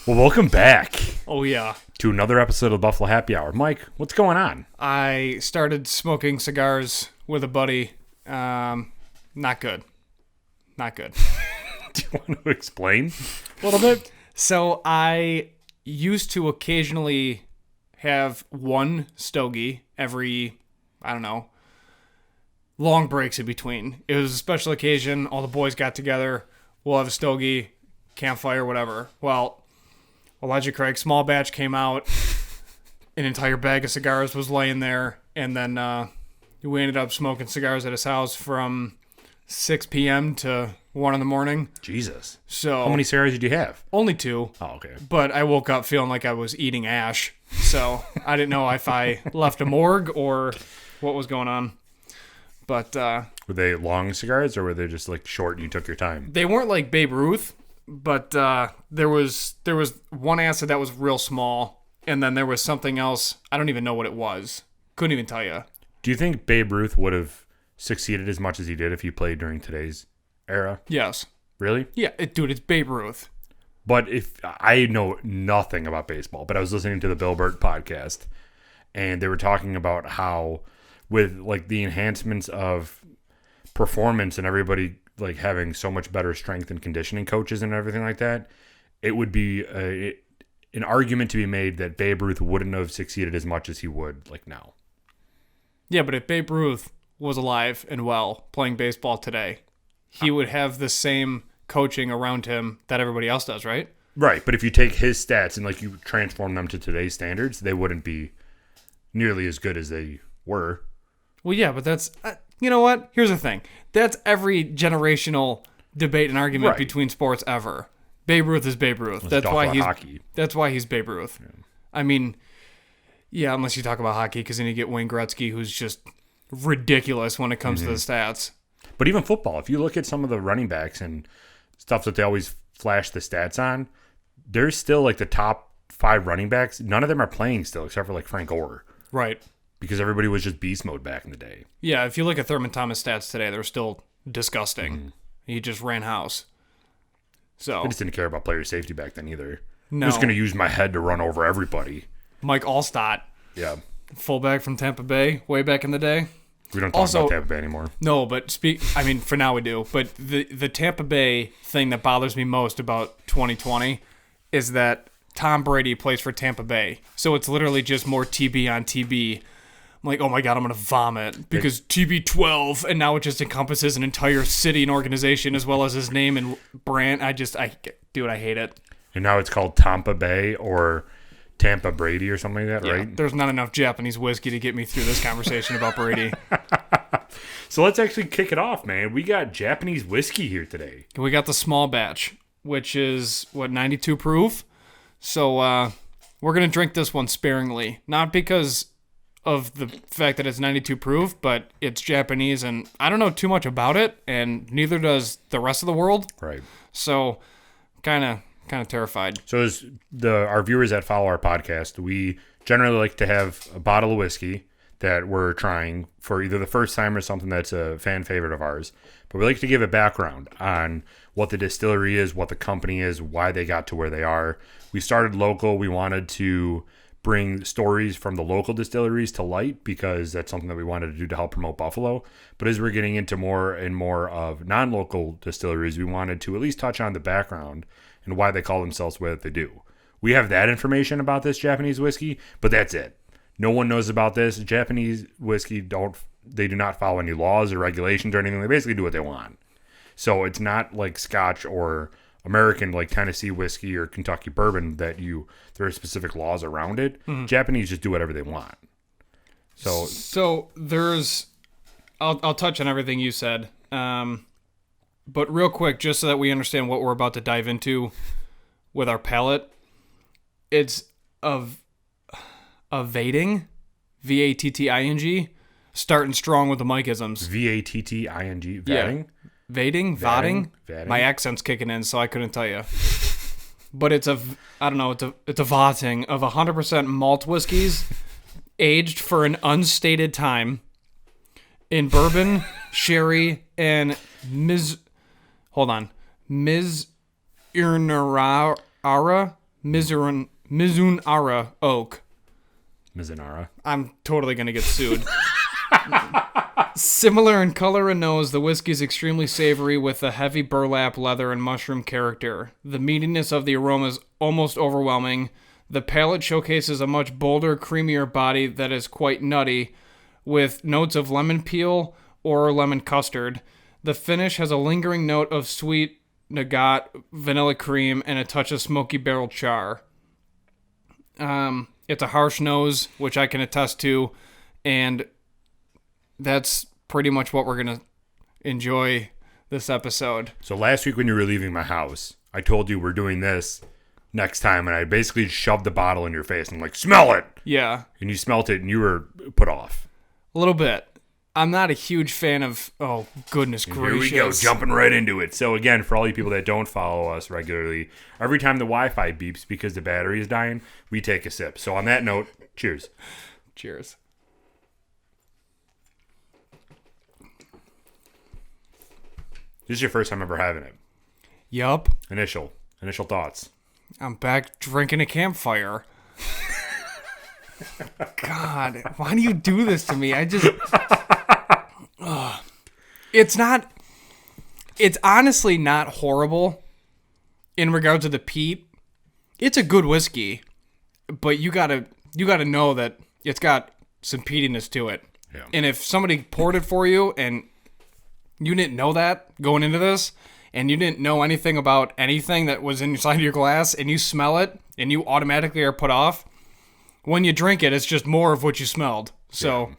Well, welcome back Oh, yeah. to another episode of Buffalo Happy Hour. Mike, what's going on? I started smoking cigars with a buddy. Not good. Not good. Do you want to explain a little bit? So I used to occasionally have one stogie every, long breaks in between. It was a special occasion. All the boys got together. We'll have a stogie, campfire, whatever. Well, Elijah Craig, small batch came out. An entire bag of cigars was laying there. And then we ended up smoking cigars at his house from 6 p.m. to 1 in the morning. Jesus. So How many cigars did you have? Only 2. Oh, okay. But I woke up feeling like I was eating ash. So I didn't know if I left a morgue or what was going on. But Were they long cigars or were they just like short and you took your time? they weren't like Babe Ruth. But there was one acid that was real small. And then there was something else. I don't even know what it was. Couldn't even tell you. Do you think Babe Ruth would have succeeded as much as he did if he played during today's era? Yes. Really? Yeah, dude, it's Babe Ruth. But if I know nothing about baseball, but I was listening to the Bill Burt podcast and they were talking about how with like the enhancements of performance and everybody like having so much better strength and conditioning coaches and everything like that, it would be an argument to be made that Babe Ruth wouldn't have succeeded as much as he would like now. Yeah, but if Babe Ruth was alive and well playing baseball today, he would have the same coaching around him that everybody else does, right? Right, but if you take his stats and like you transform them to today's standards, they wouldn't be nearly as good as they were. Well, yeah, but that's, you know what? Here's the thing. That's every generational debate and argument Right. between sports ever. Babe Ruth is Babe Ruth. Let's That's talk why about he's hockey. That's why he's Babe Ruth. Yeah. I mean, yeah, unless you talk about hockey, because then you get Wayne Gretzky, who's just ridiculous when it comes to the stats. But even football, if you look at some of the running backs and stuff that they always flash the stats on, there's still like the top 5 running backs. None of them are playing still, except for like Frank Gore, Right. because everybody was just beast mode back in the day. Yeah, if you look at Thurman Thomas stats today, they're still disgusting. He just ran house. So I just didn't care about player safety back then either. No. I'm just going to use my head to run over everybody. Mike Allstott, Yeah. fullback from Tampa Bay, way back in the day. We don't talk Also- about Tampa Bay anymore. No, but for now we do. But the Tampa Bay thing that bothers me most about 2020 is that Tom Brady plays for Tampa Bay. So it's literally just more TB on TB. I'm like, oh my God, I'm going to vomit because TB12, and now it just encompasses an entire city and organization as well as his name and brand. I hate it. And now it's called Tampa Bay or Tampa Brady or something like that, Yeah, right? there's not enough Japanese whiskey to get me through this conversation about Brady. So let's actually kick it off, man. We got Japanese whiskey here today. We got the small batch, which is, 92 proof? So we're going to drink this one sparingly. Not because of the fact that it's 92 proof, but it's Japanese, and I don't know too much about it, and neither does the rest of the world. Right. So kind of terrified. So as our viewers that follow our podcast, we generally like to have a bottle of whiskey that we're trying for either the first time or something that's a fan favorite of ours. But we like to give a background on what the distillery is, what the company is, why they got to where they are. We started local. We wanted to bring stories from the local distilleries to light because that's something that we wanted to do to help promote Buffalo. But as we're getting into more and more of non-local distilleries, we wanted to at least touch on the background and why they call themselves what they do. We have that information about this Japanese whiskey, but that's it. No one knows about this. Japanese whiskey do not follow any laws or regulations or anything. They basically do what they want. So it's not like Scotch or American like Tennessee whiskey or Kentucky bourbon that there are specific laws around it. Mm-hmm. Japanese just do whatever they want. So there's, I'll touch on everything you said, but real quick, just so that we understand what we're about to dive into with our palate, it's Vatting, Vatting, starting strong with the Mike-isms. Vatting, Vatting. Yeah. Vatting. Vatting. My accent's kicking in, so I couldn't tell you. But it's a Vatting of 100% malt whiskeys, aged for an unstated time in bourbon, sherry, and Ms. Irnara Mizunara oak. Mizunara. I'm totally going to get sued. Similar in color and nose, the whiskey is extremely savory with a heavy burlap, leather, and mushroom character. The meatiness of the aroma is almost overwhelming. The palate showcases a much bolder, creamier body that is quite nutty, with notes of lemon peel or lemon custard. The finish has a lingering note of sweet nougat, vanilla cream, and a touch of smoky barrel char. It's a harsh nose, which I can attest to, and that's pretty much what we're going to enjoy this episode. So last week when you were leaving my house, I told you we're doing this next time, and I basically shoved the bottle in your face and I'm like, smell it! Yeah. And you smelt it and you were put off. A little bit. I'm not a huge fan of, oh, goodness gracious. Here we go, jumping right into it. So again, for all you people that don't follow us regularly, every time the Wi-Fi beeps because the battery is dying, we take a sip. So on that note, cheers. Cheers. This is your first time ever having it. Yup. Initial thoughts. I'm back drinking a campfire. God, why do you do this to me? I just... It's honestly not horrible in regards to the peat. It's a good whiskey, but you gotta know that it's got some peatiness to it. Yeah. And if somebody poured it for you and you didn't know that going into this, and you didn't know anything about anything that was inside your glass, and you smell it, and you automatically are put off, when you drink it, it's just more of what you smelled. So,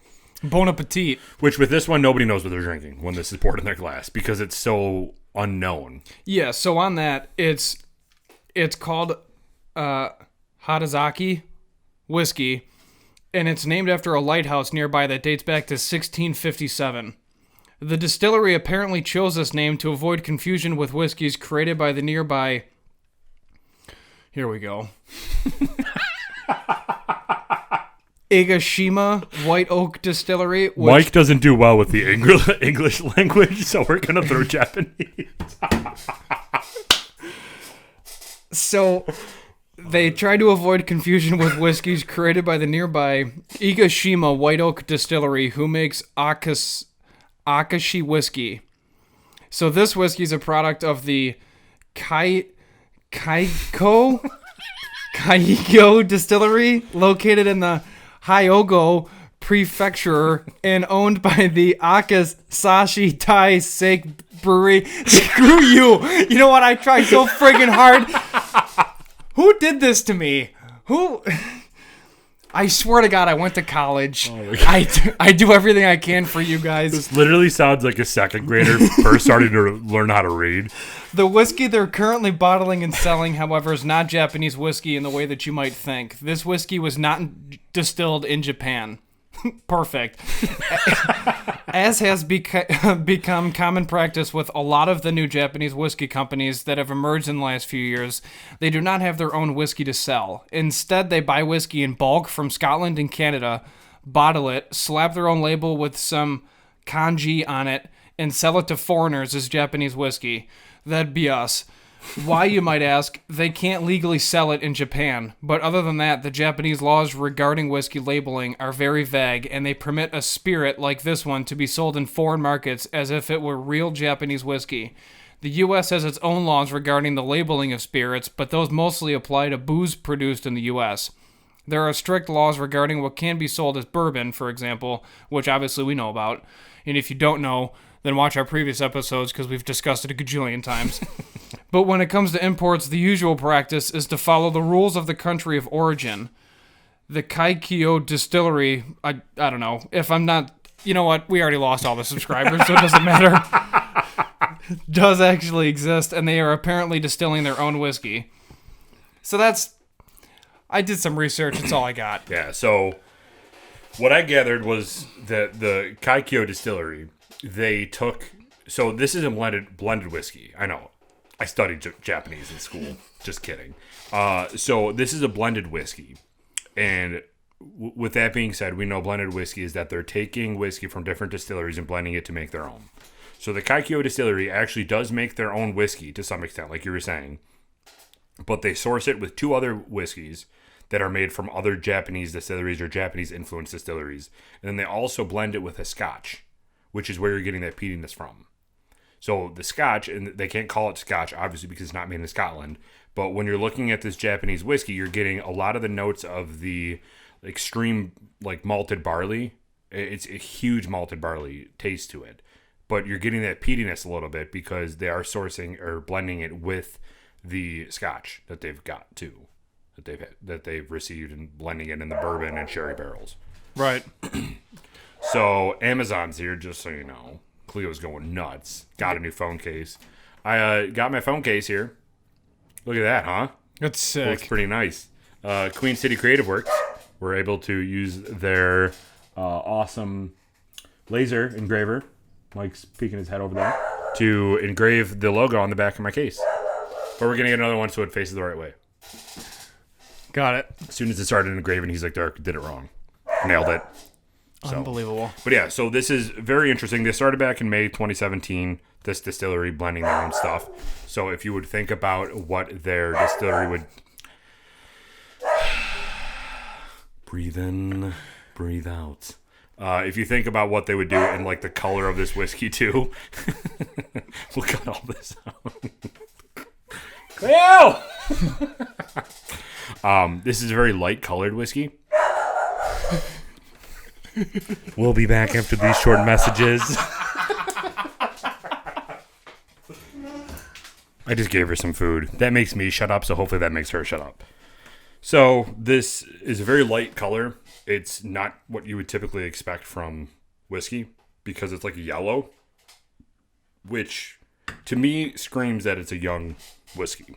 bon appetit. Which with this one, nobody knows what they're drinking when this is poured in their glass because it's so unknown. Yeah, so on that, it's called Hadazaki whiskey, and it's named after a lighthouse nearby that dates back to 1657. The distillery apparently chose this name to avoid confusion with whiskeys created by the nearby... Here we go. Igashima White Oak Distillery. Which... Mike doesn't do well with the English language, so we're going to throw Japanese. So they tried to avoid confusion with whiskeys created by the nearby Igashima White Oak Distillery, who makes Akashi whiskey. So this whiskey is a product of the Kaiko Distillery, located in the Hyogo Prefecture and owned by the Akasashi Tai Sake Brewery. Screw you! You know what? I tried so friggin' hard. Who did this to me? Who? I swear to God, I went to college. Oh I do everything I can for you guys. This literally sounds like a second grader first starting to learn how to read. The whiskey they're currently bottling and selling, however, is not Japanese whiskey in the way that you might think. This whiskey was not distilled in Japan. Perfect. As has become common practice with a lot of the new Japanese whiskey companies that have emerged in the last few years, they do not have their own whiskey to sell. Instead, they buy whiskey in bulk from Scotland and Canada, bottle it, slap their own label with some kanji on it, and sell it to foreigners as Japanese whiskey. That'd be us. Why, you might ask? They can't legally sell it in Japan, but other than that, the Japanese laws regarding whiskey labeling are very vague, and they permit a spirit like this one to be sold in foreign markets as if it were real Japanese whiskey. The U.S. has its own laws regarding the labeling of spirits, but those mostly apply to booze produced in the U.S. There are strict laws regarding what can be sold as bourbon, for example, which obviously we know about, and if you don't know, then watch our previous episodes because we've discussed it a gajillion times. But when it comes to imports, the usual practice is to follow the rules of the country of origin. The Kaikyo Distillery, I don't know. If I'm not... You know what? We already lost all the subscribers, so it doesn't matter. Does actually exist, and they are apparently distilling their own whiskey. So that's... I did some research. That's all I got. Yeah, so what I gathered was that the Kaikyo Distillery, they took... So this is a blended whiskey. I know. I studied Japanese in school. Just kidding. So this is a blended whiskey. And with that being said, we know blended whiskey is that they're taking whiskey from different distilleries and blending it to make their own. So the Kaikyo Distillery actually does make their own whiskey to some extent, like you were saying. but they source it with 2 other whiskeys that are made from other Japanese distilleries or Japanese influenced distilleries. And then they also blend it with a scotch, which is where you're getting that peatiness from. So the scotch, and they can't call it scotch, obviously, because it's not made in Scotland. But when you're looking at this Japanese whiskey, you're getting a lot of the notes of the extreme, like, malted barley. It's a huge malted barley taste to it. But you're getting that peatiness a little bit because they are sourcing or blending it with the scotch that they've got, too. That they've received and blending it in the bourbon and sherry barrels. Right. So Amazon's here, just so you know. Cleo's going nuts. Got a new phone case. I got my phone case here. Look at that, huh? That's sick. Looks pretty nice. Queen City Creative Works were able to use their awesome laser engraver. Mike's peeking his head over there. To engrave the logo on the back of my case. But we're going to get another one so it faces the right way. Got it. As soon as it started engraving, he's like, Dirk, did it wrong. Nailed it. So, unbelievable. But yeah, so this is very interesting. They started back in May 2017, this distillery blending their own stuff. So if you would think about what their distillery would... Breathe in, breathe out. If you think about what they would do and like the color of this whiskey too. We'll cut all this out. Cleo! This is a very light colored whiskey. We'll be back after these short messages. I just gave her some food. That makes me shut up, so hopefully that makes her shut up. So this is a very light color. It's not what you would typically expect from whiskey because it's like a yellow, which to me screams that it's a young whiskey.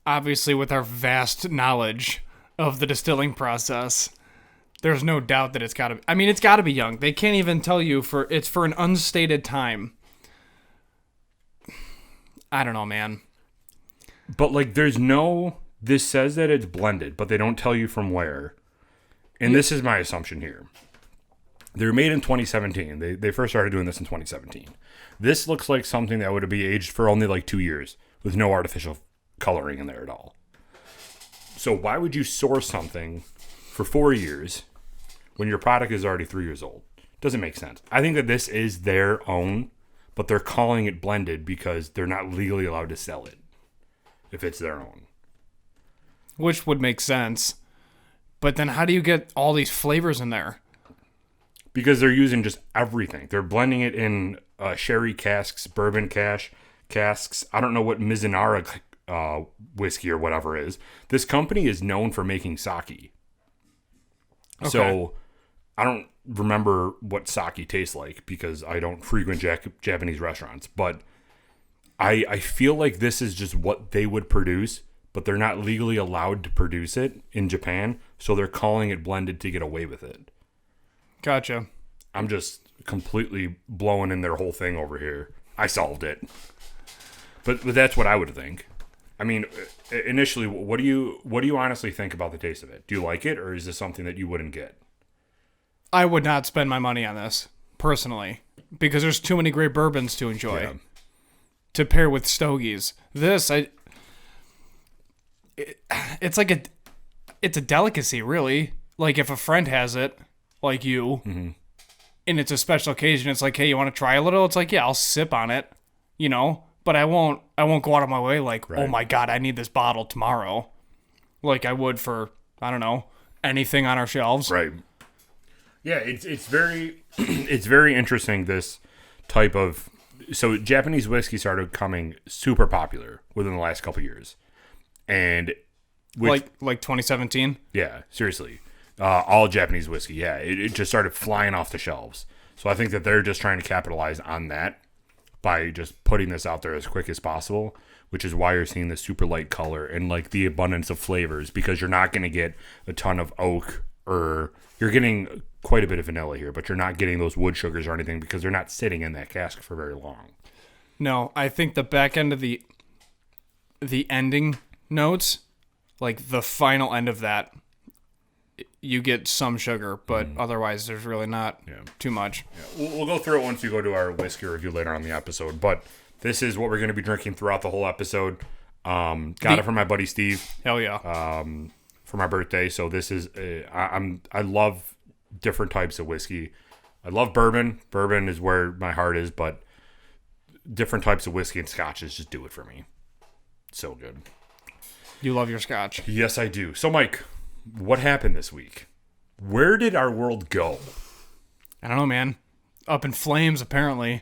Obviously, with our vast knowledge of the distilling process, there's no doubt that it's got to. I mean, it's got to be young. They can't even tell you it's for an unstated time. I don't know, man. But like, this says that it's blended, but they don't tell you from where. And this is my assumption here. They were made in 2017. They first started doing this in 2017. This looks like something that would be aged for only like 2 years with no artificial coloring in there at all. So why would you source something for 4 years when your product is already 3 years old? Doesn't make sense. I think that this is their own, but they're calling it blended because they're not legally allowed to sell it if it's their own. Which would make sense. But then how do you get all these flavors in there? Because they're using just everything. They're blending it in sherry casks, bourbon casks. I don't know what Mizunara whiskey or whatever is. This company is known for making sake. Okay. So I don't remember what sake tastes like because I don't frequent Japanese restaurants. But I feel like this is just what they would produce, but they're not legally allowed to produce it in Japan. So they're calling it blended to get away with it. Gotcha. I'm just completely blowing in their whole thing over here. I solved it. But that's what I would think. I mean, initially, what do you honestly think about the taste of it? Do you like it, or is this something that you wouldn't get? I would not spend my money on this, personally, because there's too many great bourbons to enjoy to pair with stogies. This, it's like it's a delicacy, really. Like if a friend has it, like you, and it's a special occasion, it's like, hey, you want to try a little? It's like, yeah, I'll sip on it, but I won't go out of my way like, right. Oh my God, I need this bottle tomorrow. Like I would for, I don't know, anything on our shelves. Right. Yeah, it's very it's very interesting, this type of, so Japanese whiskey started becoming super popular within the last couple of years. And like 2017? Yeah, seriously. All Japanese whiskey, yeah. It just started flying off the shelves. So I think that they're just trying to capitalize on that by just putting this out there as quick as possible, which is why you're seeing this super light color and like the abundance of flavors, because you're not going to get a ton of oak, or you're getting quite a bit of vanilla here, but you're not getting those wood sugars or anything because they're not sitting in that cask for very long. No, I think the back end of the ending notes, like the final end of that, you get some sugar, but otherwise there's really not too much. Yeah. We'll go through it once we go to our whiskey review later on in the episode, but This is what we're going to be drinking throughout the whole episode. Got it from my buddy Steve. Hell yeah. For my birthday. So this is I love different types of whiskey. I love bourbon. Bourbon is where my heart is, but different types of whiskey and scotches just do it for me. So good. You love your scotch. Yes, I do. So Mike, what happened this week? Where did our world go? I don't know, man. Up in flames, apparently.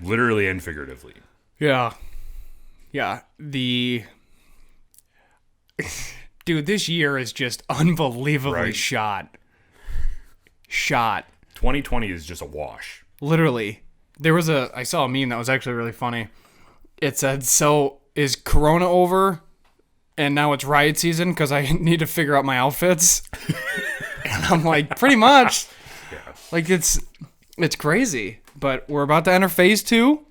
Literally and figuratively. Yeah. Yeah. Dude, this year is just unbelievably Right. shot. 2020 is just a wash. Literally. I saw a meme that was actually really funny. It said, so is Corona over? And now it's riot season because I need to figure out my outfits. And I'm like, pretty much. Yeah. Like, it's crazy. But we're about to enter phase 2.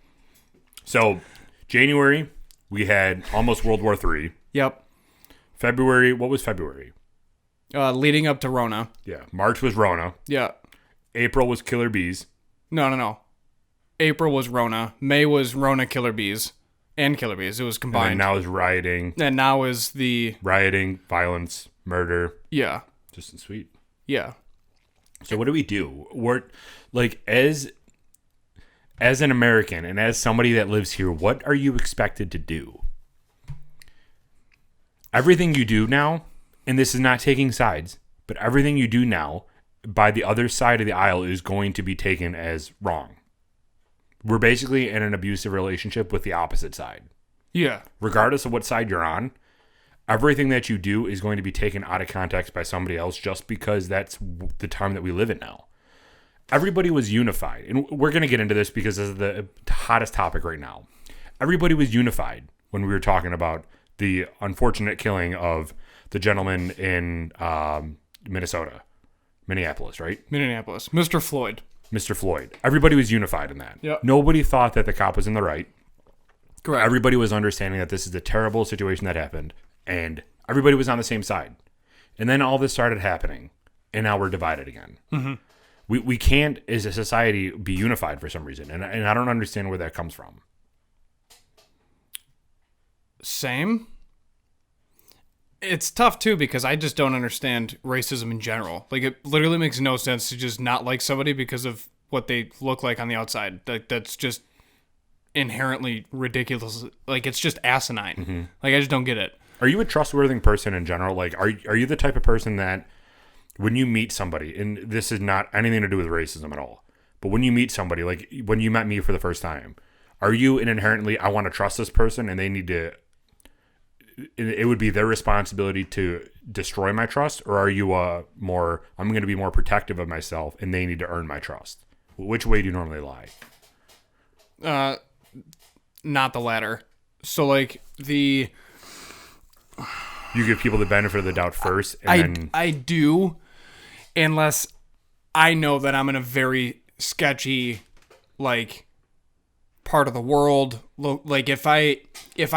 So January, we had almost World War III. Yep. February, what was February? Leading up to Rona. Yeah. March was Rona. Yeah. April was Killer Bees. No. April was Rona. May was Rona Killer Bees. And Killer Bees. It was And combined. now is rioting. And now is the... Rioting, violence, murder. Yeah. Just sweet. Yeah. So what do we do? We're like as an American and as somebody that lives here, what are you expected to do? Everything you do now, and this is not taking sides, but everything you do now by the other side of the aisle is going to be taken as wrong. We're basically in an abusive relationship with the opposite side. Yeah. Regardless of what side you're on, everything that you do is going to be taken out of context by somebody else just because that's the time that we live in now. Everybody was unified. And we're going to get into this because this is the hottest topic right now. Everybody was unified when we were talking about the unfortunate killing of the gentleman in Minneapolis, right? Minneapolis. Mr. Floyd. Mr. Floyd. Everybody was unified in that. Yep. Nobody thought that the cop was in the right. Correct. Everybody was understanding that this is a terrible situation that happened, and everybody was on the same side. And then all this started happening, and now we're divided again. Mm-hmm. We can't, as a society, be unified for some reason, and I don't understand where that comes from. Same. It's tough, too, because I just don't understand racism in general. Like, it literally makes no sense to just not like somebody because of what they look like on the outside. That's just inherently ridiculous. Like, it's just asinine. Mm-hmm. Like, I just don't get it. Are you a trustworthy person in general? Like, are you the type of person that when you meet somebody, and this is not anything to do with racism at all, but when you meet somebody, like when you met me for the first time, are you an inherently, I want to trust this person and they need to, it would be their responsibility to destroy my trust? Or are you more, I'm going to be more protective of myself and they need to earn my trust? Which way do you normally lie? Not the latter. So, like, you give people the benefit of the doubt first, and then I do, unless I know that I'm in a very sketchy, like, part of the world. Like, if I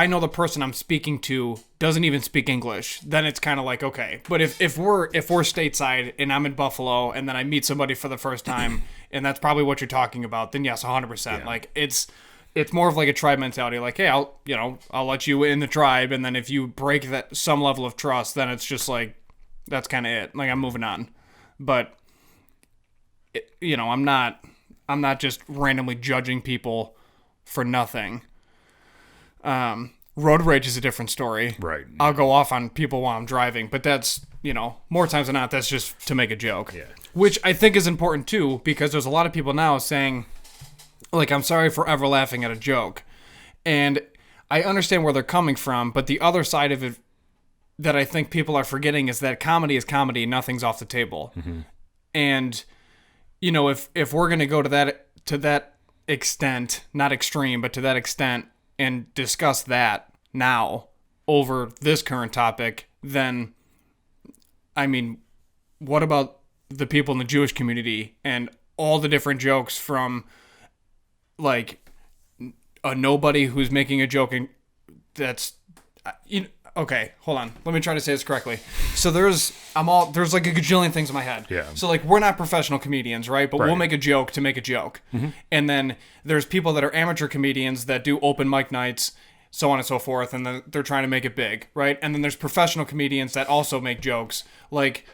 know the person I'm speaking to doesn't even speak English, then it's kind of like, okay. But if we're stateside and I'm in Buffalo and then I meet somebody for the first time and that's probably what you're talking about, then yes, 100%. Yeah. Like, it's more of like a tribe mentality. Like, hey, I'll let you in the tribe, and then if you break that some level of trust, then it's just like, that's kind of it. Like, I'm moving on. But I'm not just randomly judging people for nothing. Road rage is a different story. Right. I'll go off on people while I'm driving, but that's, more times than not, that's just to make a joke. Yeah. Which I think is important too, because there's a lot of people now saying, like, I'm sorry for ever laughing at a joke. And I understand where they're coming from, but the other side of it that I think people are forgetting is that comedy is comedy, nothing's off the table. Mm-hmm. And, if we're going to go to that extent, not extreme, but to that extent, and discuss that now over this current topic, then, I mean, what about the people in the Jewish community and all the different jokes from, like, a nobody who's making a joke and that's, okay, hold on. Let me try to say this correctly. So there's like a gajillion things in my head. Yeah. So like we're not professional comedians, right? But we'll make a joke to make a joke. And then there's people that are amateur comedians that do open mic nights, so on and so forth, and then they're trying to make it big, right? And then there's professional comedians that also make jokes. Like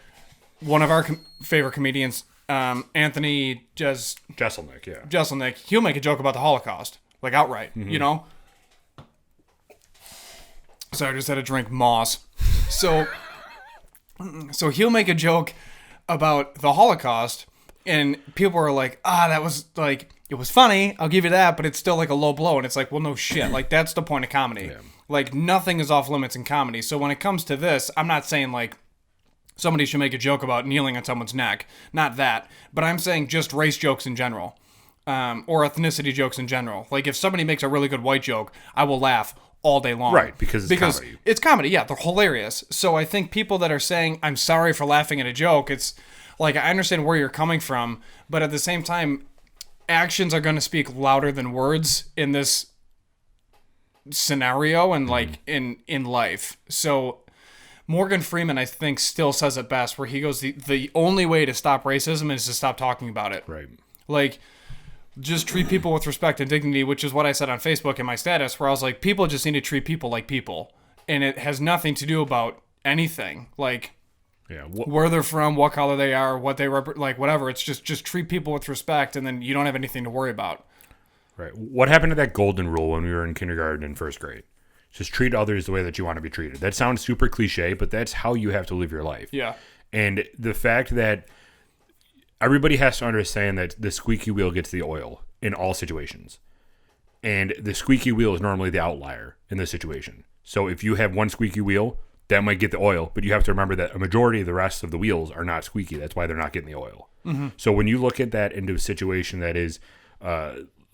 one of our favorite comedians, Anthony Jeselnik, he'll make a joke about the Holocaust, like outright, you know? Sorry, I just had to drink moss. So he'll make a joke about the Holocaust, and people are like, that was like, it was funny, I'll give you that, but it's still like a low blow. And it's like, well, no shit. Like, that's the point of comedy. Yeah. Like, nothing is off limits in comedy. So when it comes to this, I'm not saying like somebody should make a joke about kneeling on someone's neck. Not that. But I'm saying just race jokes in general, or ethnicity jokes in general. Like, if somebody makes a really good white joke, I will laugh all day long. Right, because comedy. It's comedy, yeah, they're hilarious. So I think people that are saying, I'm sorry for laughing at a joke, it's like, I understand where you're coming from, but at the same time, actions are going to speak louder than words in this scenario and like in life. So Morgan Freeman, I think, still says it best, where he goes, the only way to stop racism is to stop talking about it. Right. Like, just treat people with respect and dignity, which is what I said on Facebook in my status, where I was like, people just need to treat people like people. And it has nothing to do about anything. Like, where they're from, what color they are, what they like, whatever. It's just treat people with respect, and then you don't have anything to worry about. Right. What happened to that golden rule when we were in kindergarten and first grade? Just treat others the way that you want to be treated. That sounds super cliche, but that's how you have to live your life. Yeah. And the fact that everybody has to understand that the squeaky wheel gets the oil in all situations. And the squeaky wheel is normally the outlier in this situation. So if you have one squeaky wheel, that might get the oil, but you have to remember that a majority of the rest of the wheels are not squeaky. That's why they're not getting the oil. So when you look at that into a situation that is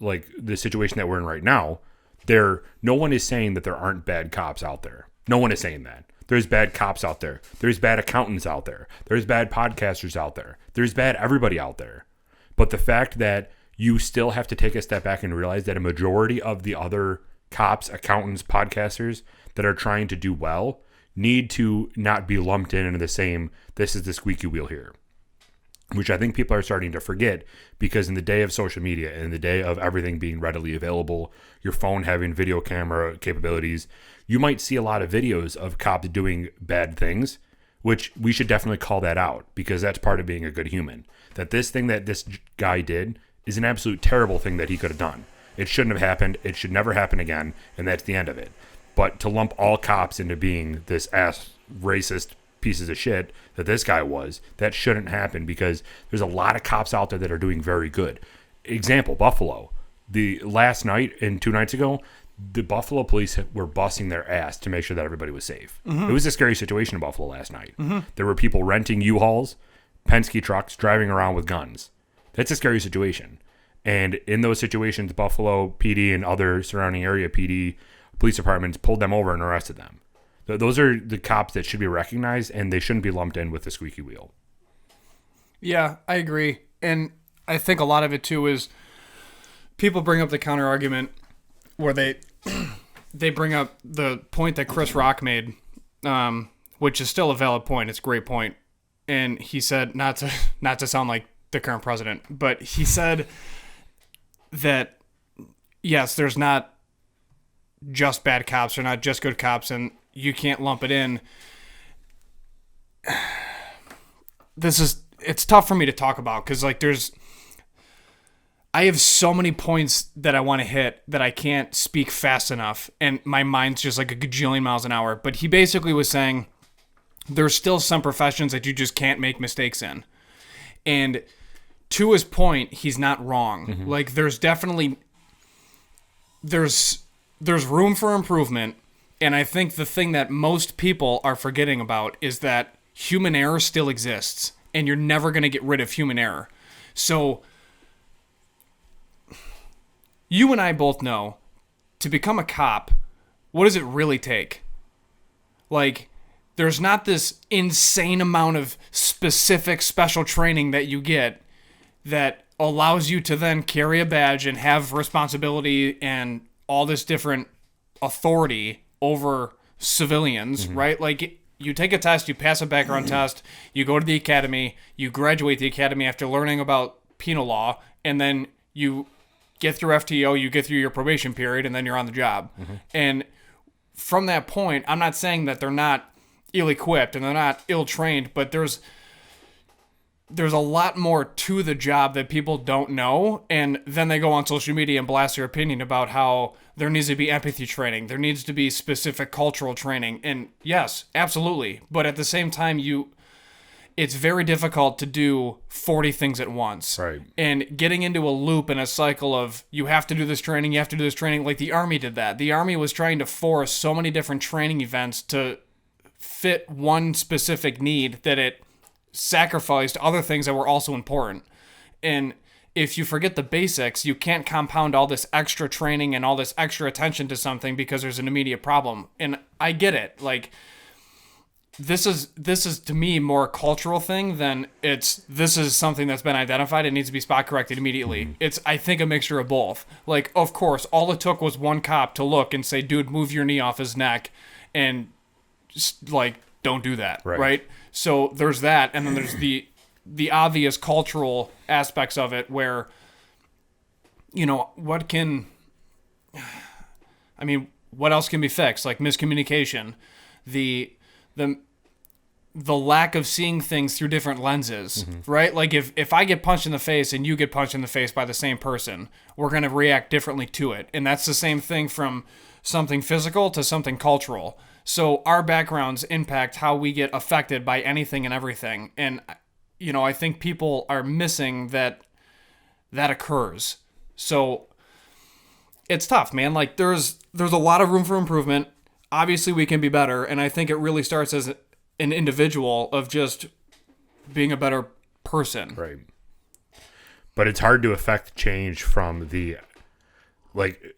like the situation that we're in right now, no one is saying that there aren't bad cops out there. No one is saying that. There's bad cops out there. There's bad accountants out there. There's bad podcasters out there. There's bad everybody out there. But the fact that you still have to take a step back and realize that a majority of the other cops, accountants, podcasters that are trying to do well need to not be lumped into the same, this is the squeaky wheel here. Which I think people are starting to forget, because in the day of social media and in the day of everything being readily available, your phone having video camera capabilities, you might see a lot of videos of cops doing bad things, which we should definitely call that out, because that's part of being a good human. That this thing that this guy did is an absolute terrible thing that he could have done. It shouldn't have happened. It should never happen again. And that's the end of it. But to lump all cops into being this ass racist pieces of shit that this guy was, that shouldn't happen, because there's a lot of cops out there that are doing very good. Example, Buffalo. The last night and 2 nights ago, the Buffalo police were busting their ass to make sure that everybody was safe. It was a scary situation in Buffalo last night. There were people renting U-Hauls, Penske trucks, driving around with guns. That's a scary situation. And in those situations, Buffalo PD and other surrounding area PD police departments pulled them over and arrested them. Those are the cops that should be recognized, and they shouldn't be lumped in with the squeaky wheel. Yeah, I agree. And I think a lot of it, too, is people bring up the counter argument where they bring up the point that Chris Rock made, which is still a valid point. It's a great point. And he said, not to sound like the current president, but he said that, yes, there's not just bad cops or not just good cops, and you can't lump it in. It's tough for me to talk about, because like I have so many points that I want to hit that I can't speak fast enough, and my mind's just like a gajillion miles an hour. But he basically was saying there's still some professions that you just can't make mistakes in. And to his point, he's not wrong. Like, there's definitely there's room for improvement. And I think the thing that most people are forgetting about is that human error still exists, and you're never going to get rid of human error. So you and I both know, to become a cop, what does it really take? Like, there's not this insane amount of specific special training that you get that allows you to then carry a badge and have responsibility and all this different authority over civilians, right? Like, you take a test, you pass a background test, you go to the academy, you graduate the academy after learning about penal law, and then you get through FTO, you get through your probation period, and then you're on the job. And from that point, I'm not saying that they're not ill-equipped and they're not ill-trained, but there's a lot more to the job that people don't know, and then they go on social media and blast their opinion about how there needs to be empathy training, there needs to be specific cultural training, and yes, absolutely, but at the same time, it's very difficult to do 40 things at once. Right. And getting into a loop and a cycle of you have to do this training, you have to do this training, like the Army did that. The Army was trying to force so many different training events to fit one specific need that it sacrificed other things that were also important. And if you forget the basics, you can't compound all this extra training and all this extra attention to something because there's an immediate problem. And I get it. Like, this is to me more a cultural thing than this is something that's been identified and needs to be spot corrected immediately. It's, I think, a mixture of both. Like, of course, all it took was one cop to look and say, dude, move your knee off his neck, and just, like, don't do that, right? So there's that, and then there's the obvious cultural aspects of it where, what else can be fixed? Like miscommunication, the lack of seeing things through different lenses, right? Like if I get punched in the face and you get punched in the face by the same person, we're going to react differently to it. And that's the same thing from something physical to something cultural. So our backgrounds impact how we get affected by anything and everything. And, I think people are missing that occurs. So it's tough, man. Like there's a lot of room for improvement. Obviously we can be better. And I think it really starts as an individual of just being a better person. Right. But it's hard to affect change from a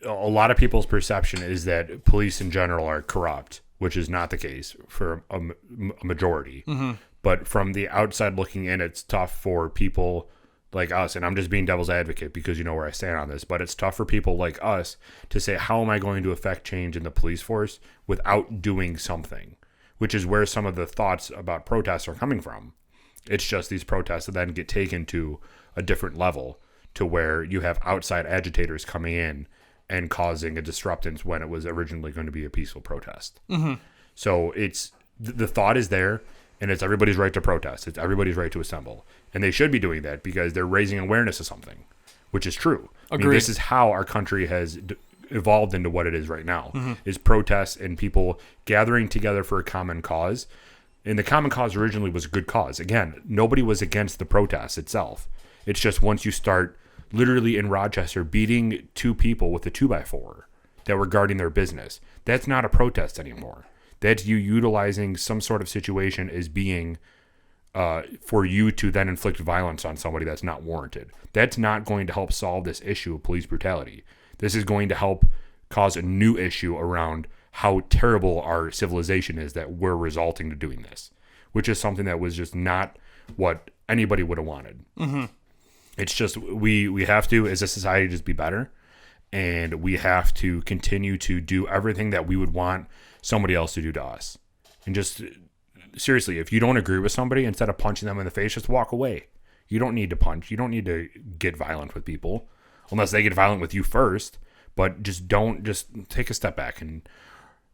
lot of people's perception is that police in general are corrupt, which is not the case for a majority. But from the outside looking in, it's tough for people like us, and I'm just being devil's advocate because you know where I stand on this, but it's tough for people like us to say, how am I going to affect change in the police force without doing something? Which is where some of the thoughts about protests are coming from. It's just these protests that then get taken to a different level to where you have outside agitators coming in and causing a disruptance when it was originally going to be a peaceful protest. So it's the thought is there, and it's everybody's right to protest. It's everybody's right to assemble. And they should be doing that because they're raising awareness of something, which is true. Agreed. I mean, this is how our country has evolved into what it is right now, is protests and people gathering together for a common cause. And the common cause originally was a good cause. Again, nobody was against the protest itself. It's just once you start literally in Rochester beating two people with a 2x4 that were guarding their business, that's not a protest anymore. That's you utilizing some sort of situation as being for you to then inflict violence on somebody that's not warranted. That's not going to help solve this issue of police brutality. This is going to help cause a new issue around how terrible our civilization is that we're resulting to doing this, which is something that was just not what anybody would have wanted. It's just we have to, as a society, just be better, and we have to continue to do everything that we would want somebody else to do to us. And just seriously, if you don't agree with somebody, instead of punching them in the face, just walk away. You don't need to punch. You don't need to get violent with people unless they get violent with you first. But just take a step back and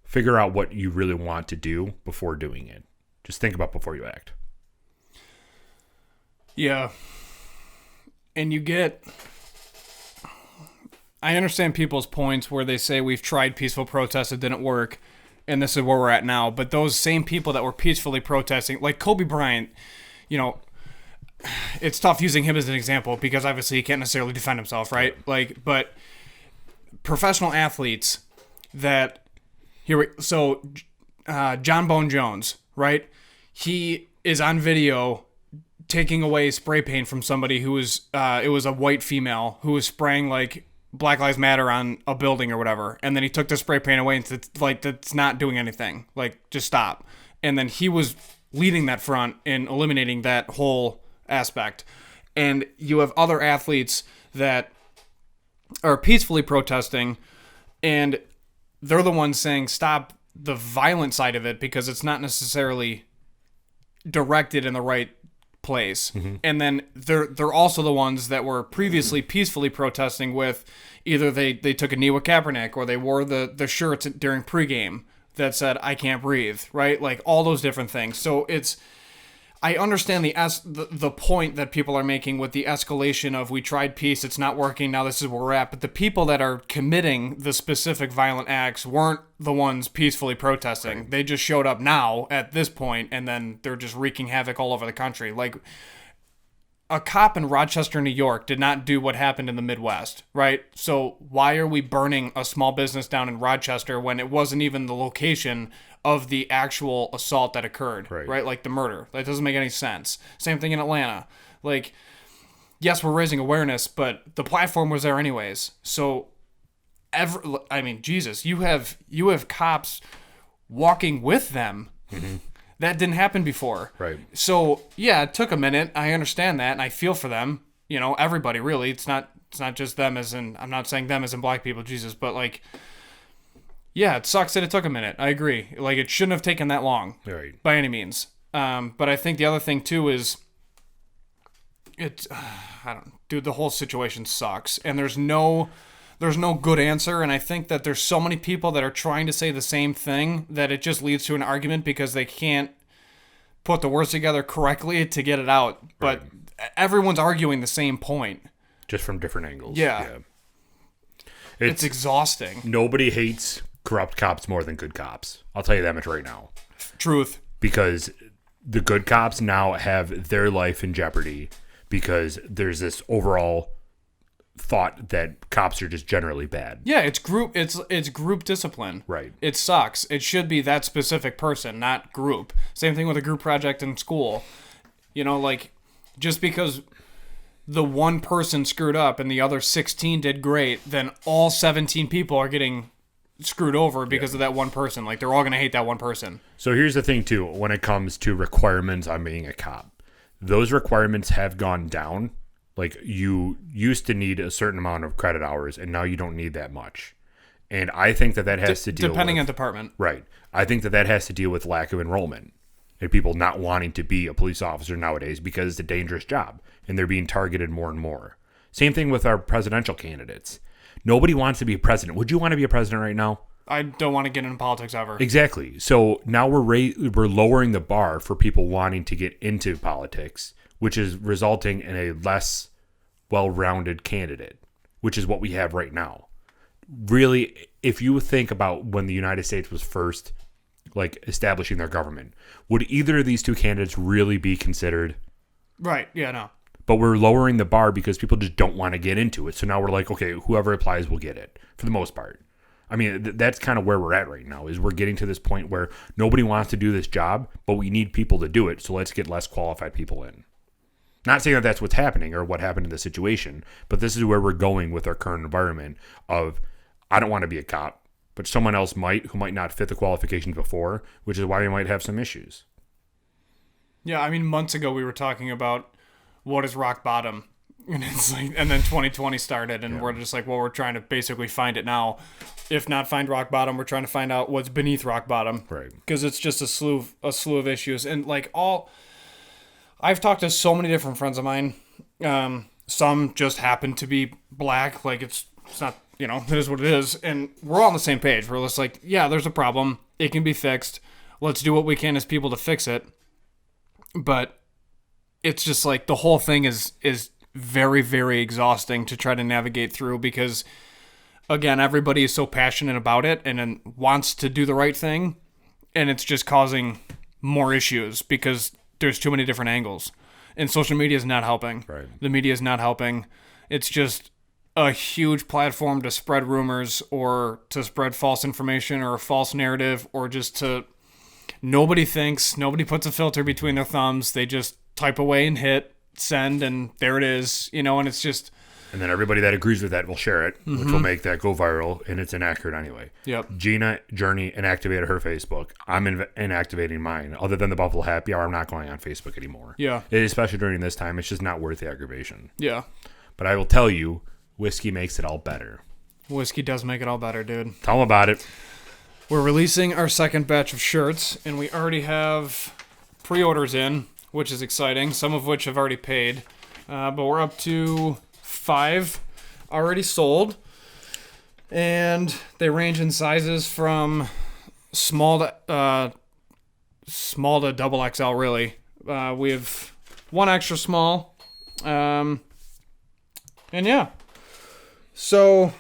figure out what you really want to do before doing it. Just think about before you act. Yeah. And I understand people's points where they say we've tried peaceful protests, it didn't work, and this is where we're at now. But those same people that were peacefully protesting, like Kobe Bryant, it's tough using him as an example because obviously he can't necessarily defend himself, right? But professional athletes that John Bone Jones, right? He is on video taking away spray paint from somebody who was it was a white female who was spraying like Black Lives Matter on a building or whatever, and then he took the spray paint away and said, like, that's not doing anything, like, just stop. And then he was leading that front in eliminating that whole aspect. And you have other athletes that are peacefully protesting, and they're the ones saying stop the violent side of it because it's not necessarily directed in the right place. And then they're also the ones that were previously peacefully protesting with either they took a knee with Kaepernick or they wore the shirts during pregame that said "I can't breathe," right? Like all those different things. So I understand the point that people are making with the escalation of we tried peace, it's not working, now this is where we're at. But the people that are committing the specific violent acts weren't the ones peacefully protesting. Right. They just showed up now at this point, and then they're just wreaking havoc all over the country. Like, a cop in Rochester, New York did not do what happened in the Midwest, right? So why are we burning a small business down in Rochester when it wasn't even the location of the actual assault that occurred, right? Like the murder. That doesn't make any sense. Same thing in Atlanta. Like, yes, we're raising awareness, but the platform was there anyways. So, Jesus, you have cops walking with them. Mm-hmm. That didn't happen before. Right. So, yeah, it took a minute. I understand that, and I feel for them. You know, everybody, really. It's not just them as in, I'm not saying them as in black people, Jesus, but, like, yeah, it sucks that it took a minute. I agree. Like, it shouldn't have taken that long. Right. By any means. But I think the other thing, too, is the whole situation sucks. And there's no good answer, and I think that there's so many people that are trying to say the same thing that it just leads to an argument because they can't put the words together correctly to get it out. But everyone's arguing the same point. Just from different angles. Yeah. It's exhausting. Nobody hates corrupt cops more than good cops. I'll tell you that much right now. Truth. Because the good cops now have their life in jeopardy because there's this overall thought that cops are just generally bad. Yeah, it's group discipline. Right. It sucks. It should be that specific person, not group. Same thing with a group project in school. You know, like, just because the one person screwed up and the other 16 did great, then all 17 people are getting screwed over because of that one person. Like, they're all going to hate that one person. So here's the thing, too, when it comes to requirements on being a cop. Those requirements have gone down. Like, you used to need a certain amount of credit hours, and now you don't need that much. And I think that has to deal depending with... on department. Right. I think that has to deal with lack of enrollment and people not wanting to be a police officer nowadays because it's a dangerous job, and they're being targeted more and more. Same thing with our presidential candidates. Nobody wants to be a president. Would you want to be a president right now? I don't want to get into politics ever. Exactly. So now we're lowering the bar for people wanting to get into politics, which is resulting in a less well-rounded candidate, which is what we have right now. Really, if you think about when the United States was first, like, establishing their government, would either of these two candidates really be considered? Right. Yeah, no. But we're lowering the bar because people just don't want to get into it. So now we're like, okay, whoever applies will get it for the most part. I mean, that's kind of where we're at right now, is we're getting to this point where nobody wants to do this job, but we need people to do it. So let's get less qualified people in. Not saying that that's what's happening or what happened in the situation, but this is where we're going with our current environment of, I don't want to be a cop, but someone else might, who might not fit the qualifications before, which is why we might have some issues. Yeah, I mean, months ago we were talking about what is rock bottom, and it's like, and then 2020 started, and we're just like, well, we're trying to basically find it now. If not find rock bottom, we're trying to find out what's beneath rock bottom, right? Because it's just a slew of issues, and like I've talked to so many different friends of mine. Some just happen to be black, like it's not, it is what it is, and we're all on the same page. We're just like, yeah, there's a problem. It can be fixed. Let's do what we can as people to fix it. But it's just like the whole thing is very, very exhausting to try to navigate through because, again, everybody is so passionate about it and wants to do the right thing, and it's just causing more issues because there's too many different angles. And social media is not helping. Right. The media is not helping. It's just a huge platform to spread rumors or to spread false information or a false narrative or just to... Nobody thinks. Nobody puts a filter between their thumbs. They just type away and hit send, and there it is. And it's just... And then everybody that agrees with that will share it, which will make that go viral, and it's inaccurate anyway. Yep. Gina Journey inactivated her Facebook. I'm inactivating mine. Other than the Buffalo Happy Hour, I'm not going on Facebook anymore. Yeah. Especially during this time, it's just not worth the aggravation. Yeah. But I will tell you, whiskey makes it all better. Whiskey does make it all better, dude. Tell them about it. we're releasing our second batch of shirts, and we already have pre-orders in, which is exciting, some of which have already paid. But we're up to 5 already sold, and they range in sizes from small to double XL, really. We have one extra small, and yeah. So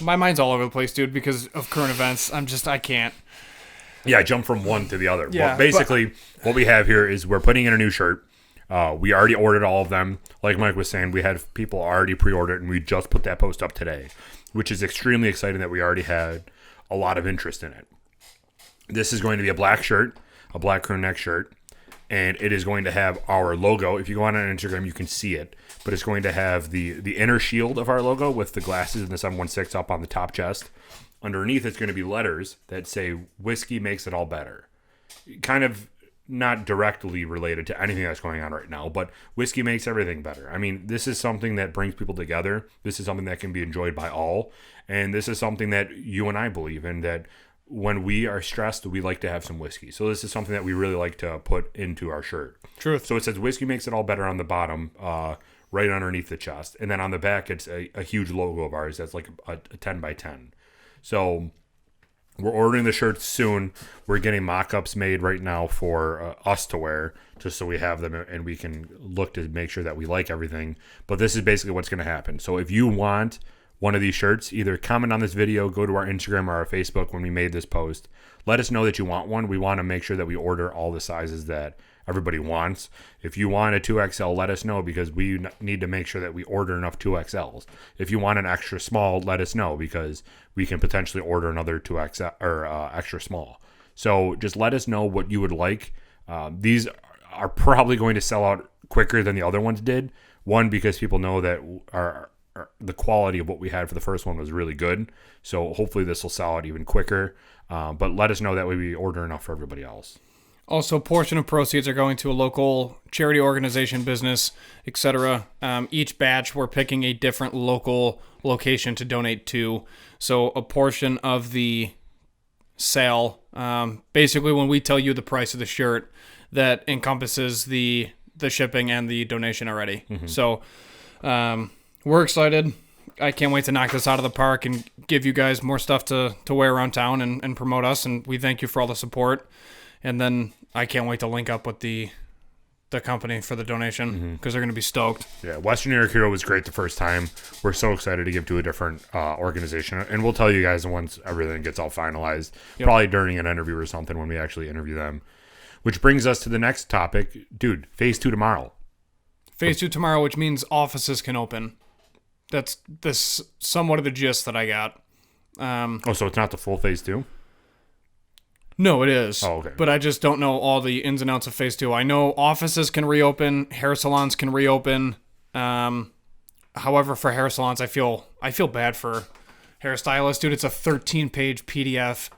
my mind's all over the place, dude, because of current events. I can't. Yeah, jump from one to the other. Yeah, well, basically, what we have here is we're putting in a new shirt. We already ordered all of them. Like Mike was saying, we had people already pre-order it, and we just put that post up today, which is extremely exciting that we already had a lot of interest in it. This is going to be a black shirt, a black crew neck shirt, and it is going to have our logo. If you go on Instagram, you can see it, but it's going to have the inner shield of our logo with the glasses and the 716 up on the top chest. Underneath, it's going to be letters that say, "Whiskey makes it all better." Kind of not directly related to anything that's going on right now, but whiskey makes everything better. I mean, this is something that brings people together. This is something that can be enjoyed by all. And this is something that you and I believe in, that when we are stressed, we like to have some whiskey. So this is something that we really like to put into our shirt. Truth. So it says "Whiskey makes it all better" on the bottom, right underneath the chest. And then on the back, it's a huge logo of ours that's like a 10 by 10. So we're ordering the shirts soon. We're getting mock-ups made right now for us to wear, just so we have them and we can look to make sure that we like everything. But this is basically what's going to happen. So if you want one of these shirts, either comment on this video, go to our Instagram or our Facebook when we made this post. Let us know that you want one. We want to make sure that we order all the sizes that everybody wants. If you want a 2XL, let us know, because we need to make sure that we order enough 2XLs. If you want an extra small, let us know, because we can potentially order another 2XL or extra small. So just let us know what you would like. These are probably going to sell out quicker than the other ones did. One, because people know that the quality of what we had for the first one was really good. So hopefully this will sell out even quicker. But let us know, that way we order enough for everybody else. Also, a portion of proceeds are going to a local charity organization, business, etc. Each batch, we're picking a different local location to donate to. So a portion of the sale, basically when we tell you the price of the shirt, that encompasses the shipping and the donation already. Mm-hmm. So we're excited. I can't wait to knock this out of the park and give you guys more stuff to wear around town and promote us. And we thank you for all the support. And then I can't wait to link up with the company for the donation, because they're going to be stoked. Yeah, Western New York Hero was great the first time. We're so excited to give to a different organization. And we'll tell you guys once everything gets all finalized, probably during an interview or something when we actually interview them. Which brings us to the next topic. Dude, Phase 2 tomorrow. Phase 2 tomorrow, which means offices can open. That's this somewhat of the gist that I got. So it's not the full Phase 2? No, it is. Oh, okay. But I just don't know all the ins and outs of Phase 2. I know offices can reopen, hair salons can reopen. However, for hair salons, I feel bad for hairstylists. Dude, it's a 13-page PDF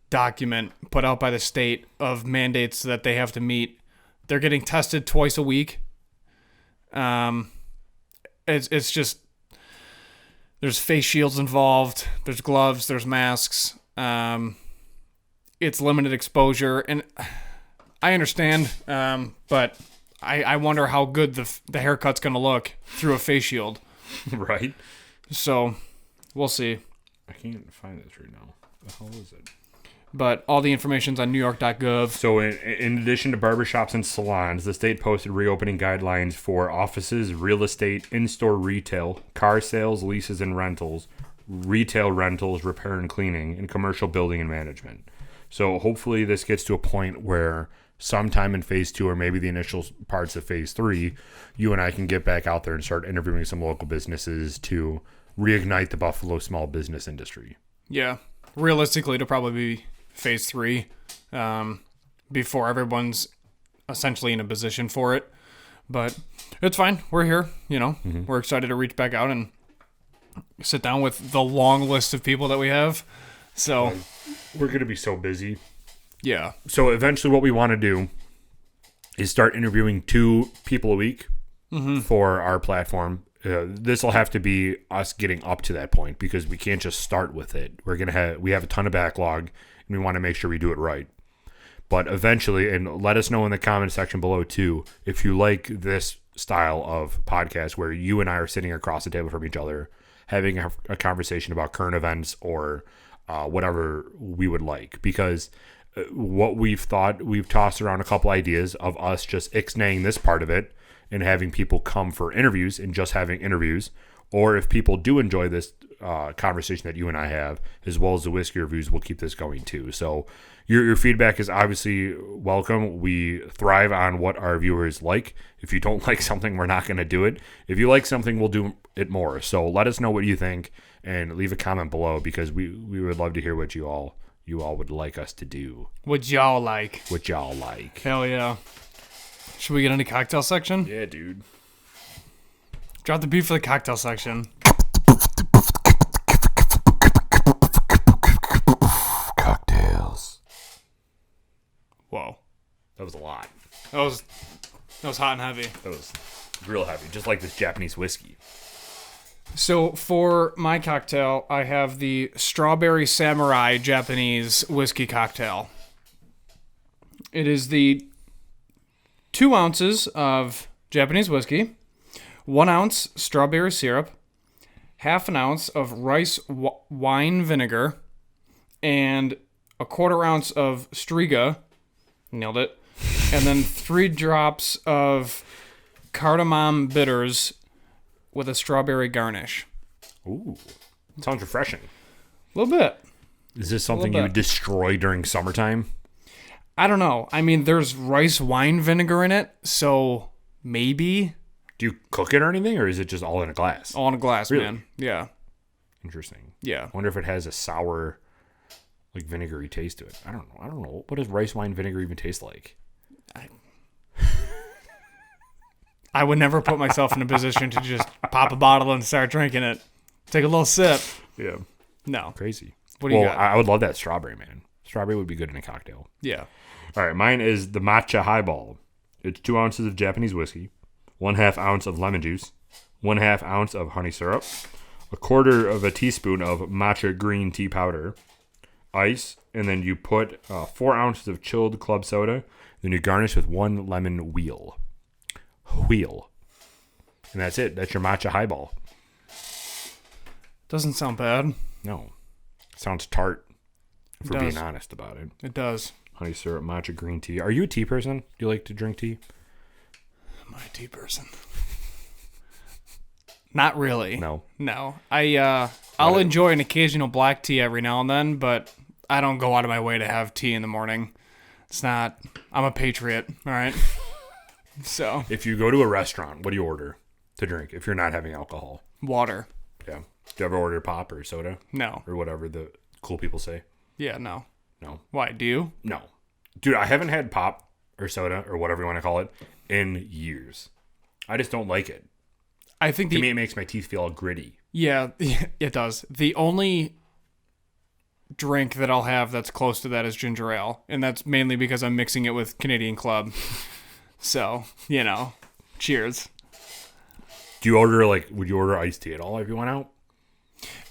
document put out by the state of mandates that they have to meet. They're getting tested twice a week. It's just, there's face shields involved, there's gloves, there's masks. It's limited exposure, and I understand, but I wonder how good the haircut's going to look through a face shield. Right. So, we'll see. I can't find this right now. The hell is it? But all the information's on NewYork.gov. So in addition to barbershops and salons, the state posted reopening guidelines for offices, real estate, in-store retail, car sales, leases and rentals, retail rentals, repair and cleaning, and commercial building and management. So hopefully this gets to a point where sometime in Phase 2 or maybe the initial parts of Phase 3, you and I can get back out there and start interviewing some local businesses to reignite the Buffalo small business industry. Yeah. Realistically, it'll probably be Phase 3 before everyone's essentially in a position for it. But it's fine. We're here. We're excited to reach back out and sit down with the long list of people that we have. So we're going to be so busy. Yeah. So eventually what we want to do is start interviewing 2 people a week for our platform. this will have to be us getting up to that point because we can't just start with it. We have a ton of backlog and we want to make sure we do it right. But eventually, and let us know in the comment section below too, if you like this style of podcast where you and I are sitting across the table from each other, having a conversation about current events or whatever we would like. Because what we've tossed around a couple ideas of us just ixnaying this part of it and having people come for interviews and just having interviews. Or if people do enjoy this conversation that you and I have, as well as the whiskey reviews, we'll keep this going too. So your feedback is obviously welcome. We thrive on what our viewers like. If you don't like something, we're not going to do it. If you like something, we'll do it more. So let us know what you think and leave a comment below because we would love to hear what you all would like us to do. What y'all like? Hell yeah. Should we get into cocktail section? Yeah, dude. Drop the beat for the cocktail section. Cocktails. Whoa. That was a lot. That was hot and heavy. That was real heavy, just like this Japanese whiskey. So for my cocktail, I have the Strawberry Samurai Japanese whiskey cocktail. It is the 2 ounces of Japanese whiskey, 1 ounce strawberry syrup, half an ounce of rice wine vinegar, and a 1/4 ounce of Striga, nailed it, and then 3 drops of cardamom bitters with a strawberry garnish. Ooh, sounds refreshing. A little bit. Is this something you would destroy during summertime? I don't know. I mean, there's rice wine vinegar in it, so maybe. Do you cook it or anything, or is it just all in a glass? All in a glass, Really? man. Yeah. Interesting. Yeah. Wonder if it has a sour, like vinegary taste to it. I don't know. What does rice wine vinegar even taste like? I would never put myself in a position to just pop a bottle and start drinking it. Take a little sip. Yeah. No. Crazy. What do you got? I would love that strawberry, man. Strawberry would be good in a cocktail. Yeah. All right, mine is the matcha highball. It's 2 ounces of Japanese whiskey, 1/2 ounce of lemon juice, 1/2 ounce of honey syrup, 1/4 of a teaspoon of matcha green tea powder, ice, and then you put 4 ounces of chilled club soda. Then you garnish with 1 lemon wheel. And that's it. That's your matcha highball. Doesn't sound bad. No. Sounds tart, if we're does. being honest about it. It does. Honey syrup, matcha green tea. Are you a tea person? Do you like to drink tea? Am I a tea person? Not really. No. I'll enjoy an occasional black tea every now and then, but I don't go out of my way to have tea in the morning. I'm a patriot, all right? So. If you go to a restaurant, what do you order to drink if you're not having alcohol? Water. Yeah. Do you ever order pop or soda? No. Or whatever the cool people say? Yeah, no. No. Why, do you? No. Dude, I haven't had pop or soda or whatever you want to call it in years. I just don't like it. I think to me, it makes my teeth feel all gritty. Yeah, it does. The only drink that I'll have that's close to that is ginger ale, and that's mainly because I'm mixing it with Canadian Club. So, cheers. Do you would you order iced tea at all if you went out?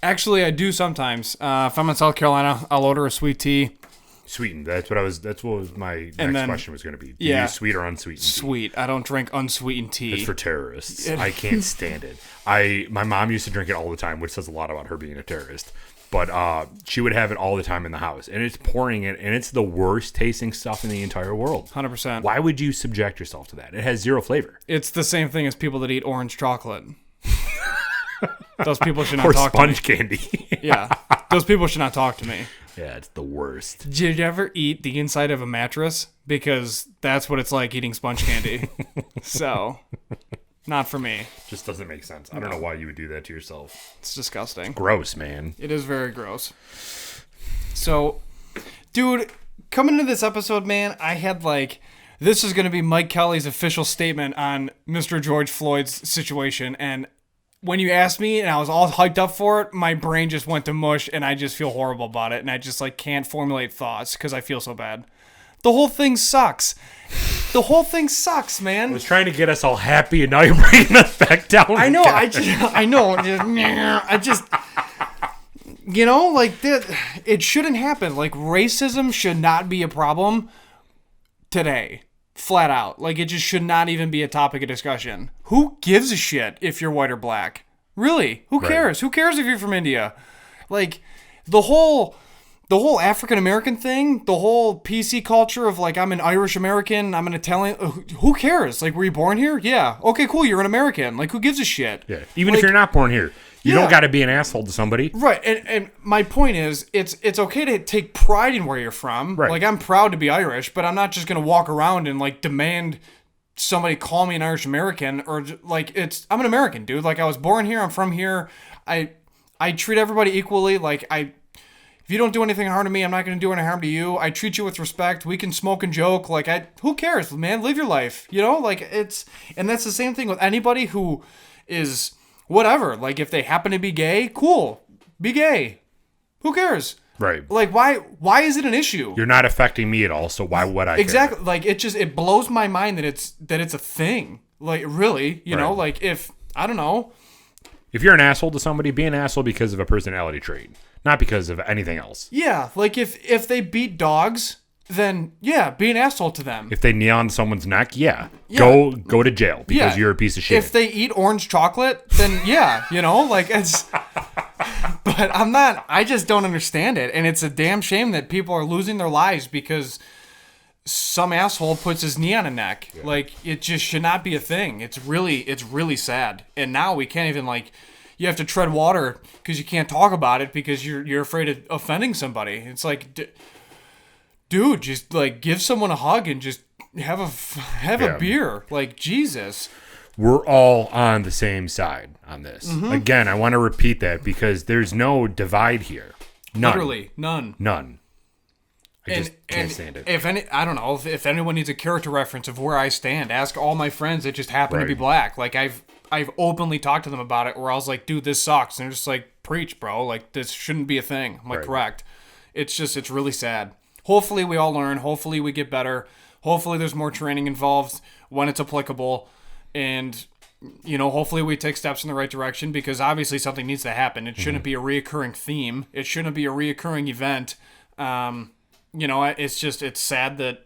Actually, I do sometimes. If I'm in South Carolina, I'll order a sweet tea. Sweetened. That's what was my next question was going to be. Do you use sweet or unsweetened tea? Sweet. I don't drink unsweetened tea. It's for terrorists. I can't stand it. My mom used to drink it all the time, which says a lot about her being a terrorist. But she would have it all the time in the house, and it's pouring it, and it's the worst tasting stuff in the entire world. 100%. Why would you subject yourself to that? It has zero flavor. It's the same thing as people that eat orange chocolate. Those people should not talk to me. Or sponge candy. Yeah. Those people should not talk to me. Yeah, it's the worst. Did you ever eat the inside of a mattress? Because that's what it's like eating sponge candy. So, not for me. Just doesn't make sense. I don't know why you would do that to yourself. It's disgusting. Gross, man. It is very gross. So, dude, coming into this episode, man, I had this is going to be Mike Kelly's official statement on Mr. George Floyd's situation, and when you asked me and I was all hyped up for it, my brain just went to mush and I just feel horrible about it. And I just can't formulate thoughts because I feel so bad. The whole thing sucks. the whole thing sucks, man. I was trying to get us all happy, and now you're bringing us back down. I know. again. I know. I just, like it shouldn't happen. Like racism should not be a problem today. Flat out. Like it just should not even be a topic of discussion. Who gives a shit if you're white or black? Really? Who cares? Who cares if you're from India? Like the whole African American thing, the whole PC culture of like I'm an Irish American, I'm an Italian. Who cares? Like were you born here? Yeah. Okay, cool. You're an American. Like who gives a shit? Yeah. Even if you're not born here. You don't got to be an asshole to somebody. Right. And my point is, it's okay to take pride in where you're from. Right. Like, I'm proud to be Irish, but I'm not just going to walk around and, like, demand somebody call me an Irish American. Or, like, I'm an American, dude. Like, I was born here. I'm from here. I treat everybody equally. Like, if you don't do anything harm to me, I'm not going to do any harm to you. I treat you with respect. We can smoke and joke. Like, who cares, man? Live your life. Like, and that's the same thing with anybody who is... whatever, like if they happen to be gay, cool, be gay. Who cares? Right. Like why is it an issue? You're not affecting me at all, so why would I Exactly. care? Like it blows my mind that it's a thing. Like really, you know, like if I don't know. If you're an asshole to somebody, be an asshole because of a personality trait, not because of anything else. Yeah, like if they beat dogs, then yeah, be an asshole to them. If they knee on someone's neck, go to jail because you're a piece of shit. If they eat orange chocolate, then yeah, like it's. But I just don't understand it, and it's a damn shame that people are losing their lives because some asshole puts his knee on a neck. Yeah. Like it just should not be a thing. It's really sad, and now we can't even like. You have to tread water because you can't talk about it because you're afraid of offending somebody. It's like. Dude, just like give someone a hug and just have a beer. Like Jesus. We're all on the same side on this. Mm-hmm. Again, I want to repeat that because there's no divide here. None. Literally none. None. I just can't stand it. I don't know if anyone needs a character reference of where I stand. Ask all my friends that just happen to be black. Like I've openly talked to them about it. Where I was like, dude, this sucks, and they're just like, preach, bro. Like this shouldn't be a thing. I'm like, correct. It's really sad. Hopefully we all learn. Hopefully we get better. Hopefully there's more training involved when it's applicable. And, hopefully we take steps in the right direction because obviously something needs to happen. It shouldn't be a reoccurring theme. It shouldn't be a reoccurring event. It's sad that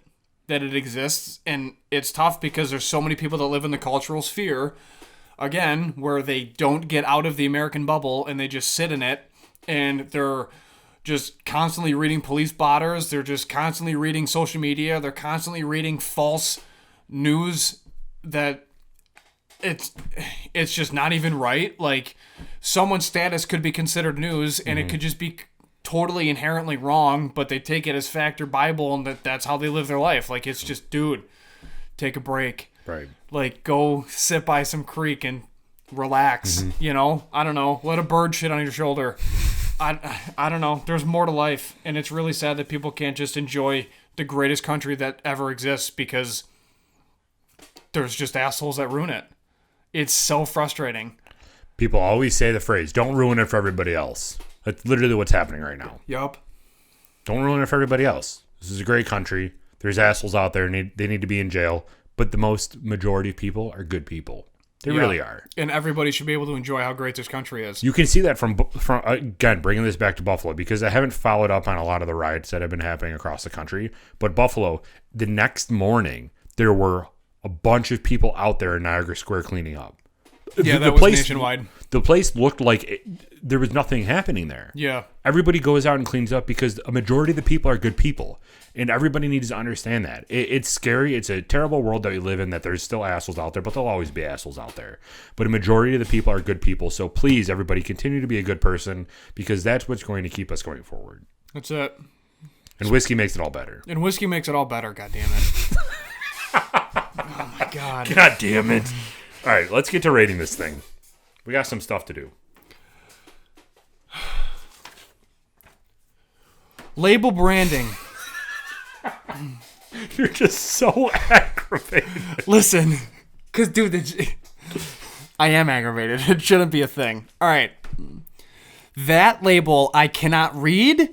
it exists. And it's tough because there's so many people that live in the cultural sphere, again, where they don't get out of the American bubble and they just sit in it and they're just constantly reading police blotters. They're just constantly reading social media. They're constantly reading false news that it's just not even right. Like someone's status could be considered news and it could just be totally inherently wrong, but they take it as fact or Bible and that's how they live their life. Like it's just, dude, take a break. Right. Like go sit by some creek and relax, I don't know. Let a bird shit on your shoulder. I don't know. There's more to life, and it's really sad that people can't just enjoy the greatest country that ever exists because there's just assholes that ruin it. It's so frustrating. People always say the phrase, don't ruin it for everybody else. That's literally what's happening right now. Yup. Don't ruin it for everybody else. This is a great country. There's assholes out there, and they need to be in jail, but the majority of people are good people. They really are. And everybody should be able to enjoy how great this country is. You can see that from again, bringing this back to Buffalo, because I haven't followed up on a lot of the riots that have been happening across the country. But Buffalo, the next morning, there were a bunch of people out there in Niagara Square cleaning up. Yeah, that was nationwide. The place looked like there was nothing happening there. Yeah. Everybody goes out and cleans up because a majority of the people are good people. And everybody needs to understand that. It's scary. It's a terrible world that we live in, that there's still assholes out there, but there'll always be assholes out there. But a majority of the people are good people. So please, everybody, continue to be a good person because that's what's going to keep us going forward. That's it. And whiskey makes it all better. And whiskey makes it all better, God damn it. Oh, my God. God damn it. All right, let's get to rating this thing. We got some stuff to do. Label branding. You're just so aggravated. Listen, because, dude, I am aggravated. It shouldn't be a thing. All right. That label I cannot read,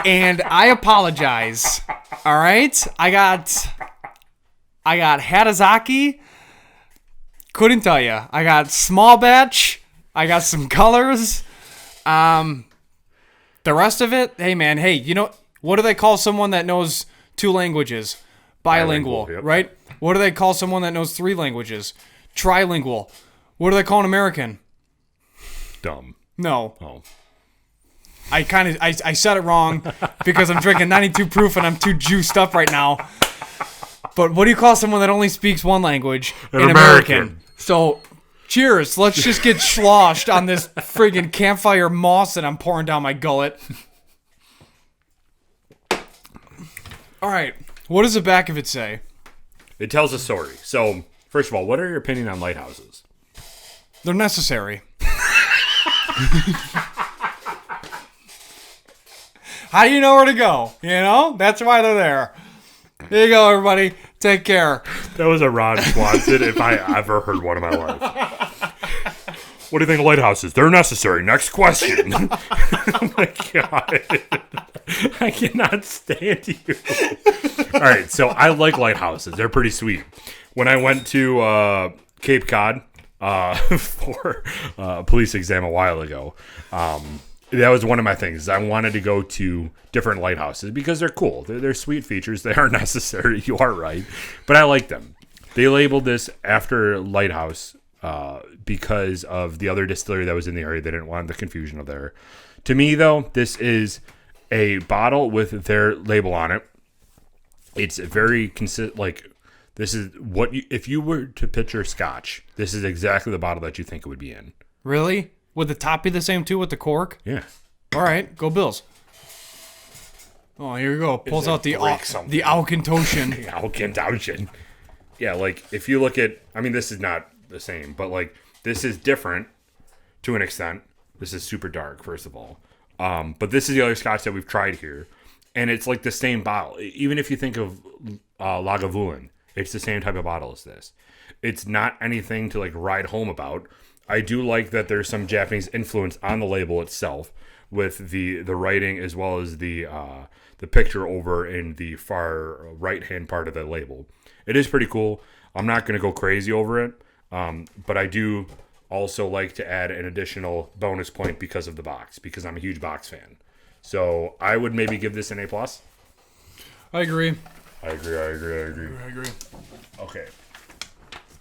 and I apologize. All right? I got I got Hatazaki. Couldn't tell you. I got small batch. I got some colors. The rest of it, hey man, you know what do they call someone that knows 2 languages? Bilingual, Yep. right? What do they call someone that knows 3 languages? Trilingual. What do they call an American? Dumb. No. Oh. I said it wrong because I'm drinking 92 proof and I'm too juiced up right now. But what do you call someone that only speaks 1 language? An American. So, cheers. Let's just get sloshed on this friggin' campfire moss that I'm pouring down my gullet. All right. What does the back of it say? It tells a story. So, first of all, what are your opinion on lighthouses? They're necessary. How do you know where to go? You know? That's why they're there. There you go, everybody. Take care. That was a Ron Swanson if I ever heard one in my life. What do you think of lighthouses? They're necessary. Next question. Oh my God. I cannot stand you. All right, so I like lighthouses. They're pretty sweet. When I went to Cape Cod for a police exam a while ago, that was one of my things. I wanted to go to different lighthouses because they're cool. They're sweet features. They are necessary. You are right. But I like them. They labeled this after Lighthouse because of the other distillery that was in the area. They didn't want the confusion of there. To me, though, this is a bottle with their label on it. It's very consistent. Like, this is what you, if you were to picture Scotch, this is exactly the bottle that you think it would be in. Really? Would the top be the same too with the cork? Yeah. All right, go Bills. Oh, here we go. Pulls out the Auchentoshan. The Auchentoshan. Yeah, like if you look at, I mean, this is not the same, but like this is different to an extent. This is super dark, first of all. But this is the other Scotch that we've tried here, and it's like the same bottle. Even if you think of Lagavulin, it's the same type of bottle as this. It's not anything to like ride home about. I do like that there's some Japanese influence on the label itself, with the writing as well as the picture over in the far right hand part of the label. It is pretty cool. I'm not going to go crazy over it, but I do also like to add an additional bonus point because of the box, because I'm a huge box fan. So I would maybe give this an A+. I agree. I agree. Okay.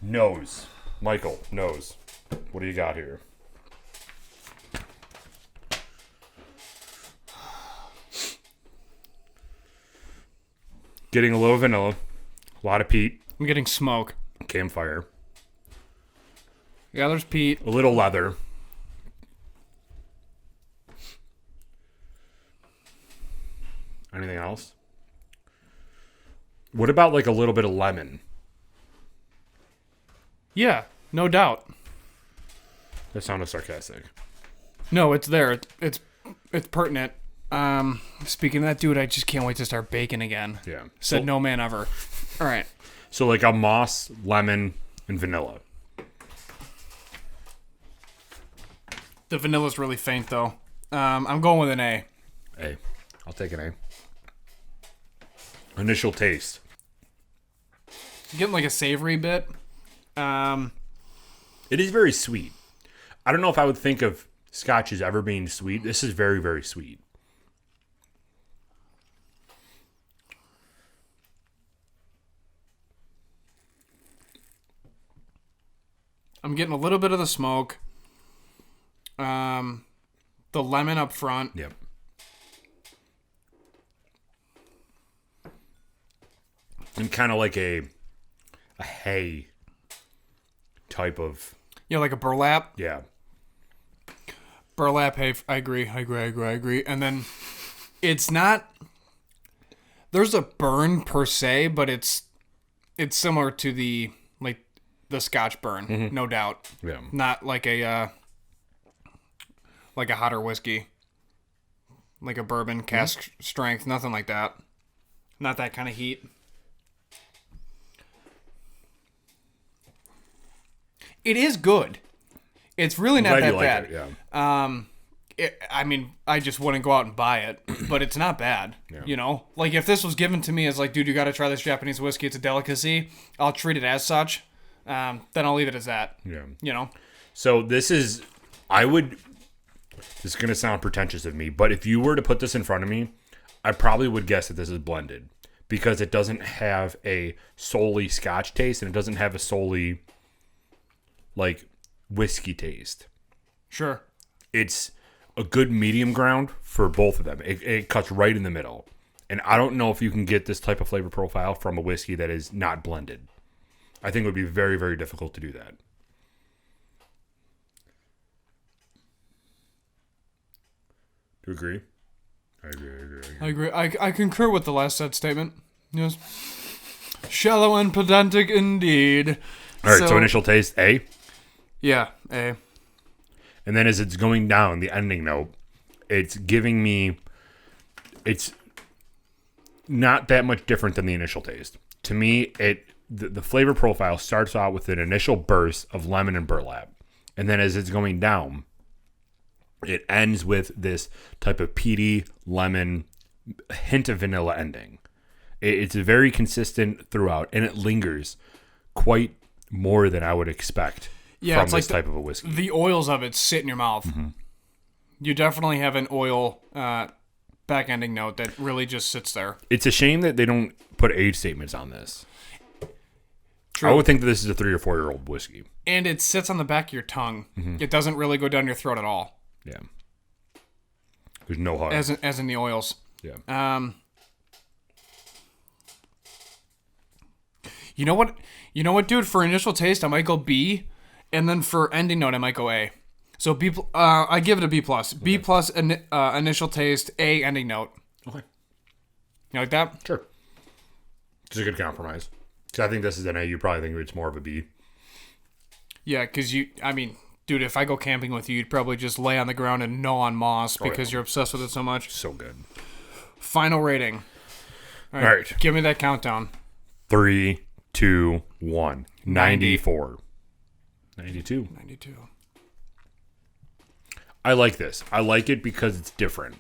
Nose. Michael, nose. What do you got here? Getting a little vanilla, a lot of peat, I'm getting smoke. campfire, Yeah, there's peat. a little leather. Anything else? What about like a little bit of lemon? Yeah, no doubt. That sounded sarcastic. No, it's there. It's pertinent. Speaking of that, dude, I just can't wait to start baking again. Yeah. Said no man ever. All right. So like a moss, lemon, and vanilla. The vanilla's really faint though. I'm going with an A. A. I'll take an A. Initial taste. Getting like a savory bit. It is very sweet. I don't know if I would think of Scotch as ever being sweet. This is very, very sweet. I'm getting a little bit of the smoke. The lemon up front. Yep. And kind of like a hay type of, Yeah, like a burlap. yeah. Burlap hay. I agree. And then it's not. There's a burn per se, but it's similar to the Scotch burn, no doubt. Yeah. Not like a hotter whiskey, like a bourbon cask strength, nothing like that. Not that kind of heat. It is good. It's really not Glad that you like bad. it, yeah. I mean, I just wouldn't go out and buy it, but it's not bad. Yeah. You know, like if this was given to me as like, dude, you got to try this Japanese whiskey. It's a delicacy. I'll treat it as such. Then I'll leave it as that. Yeah. You know. So this is going to sound pretentious of me, but if you were to put this in front of me, I probably would guess that this is blended because it doesn't have a solely Scotch taste and it doesn't have a solely like whiskey taste. Sure. It's a good medium ground for both of them. It cuts right in the middle. And I don't know if you can get this type of flavor profile from a whiskey that is not blended. I think it would be very, very difficult to do that. Do you agree? I agree. I concur with the last said statement. Yes. Shallow and pedantic indeed. All right, so initial taste, A. Yeah, A. And then as it's going down, the ending note, it's giving me, it's not that much different than the initial taste. To me, the flavor profile starts out with an initial burst of lemon and burlap. And then as it's going down, it ends with this type of peaty, lemon, hint of vanilla ending. It's very consistent throughout, and it lingers quite more than I would expect from it's this like type of a whiskey. The oils of it sit in your mouth. Mm-hmm. You definitely have an oil back-ending note that really just sits there. It's a shame that they don't put age statements on this. True. I would think that this is a 3 or 4 year old whiskey. And it sits on the back of your tongue. Mm-hmm. It doesn't really go down your throat at all. Yeah. There's no hug. As in the oils. Yeah. You know what, dude? For initial taste, I might go B, and then for ending note, I might go A. So B. I give it a B plus. B plus initial taste, A ending note. Okay. You like that? Sure. It's a good compromise. Because I think this is an A. You probably think it's more of a B. Yeah, because dude, if I go camping with you, you'd probably just lay on the ground and gnaw on moss because you're obsessed with it so much. So good. Final rating. All right. Give me that countdown. 3, 2, 1. 94. 92. 92. I like this. I like it because it's different.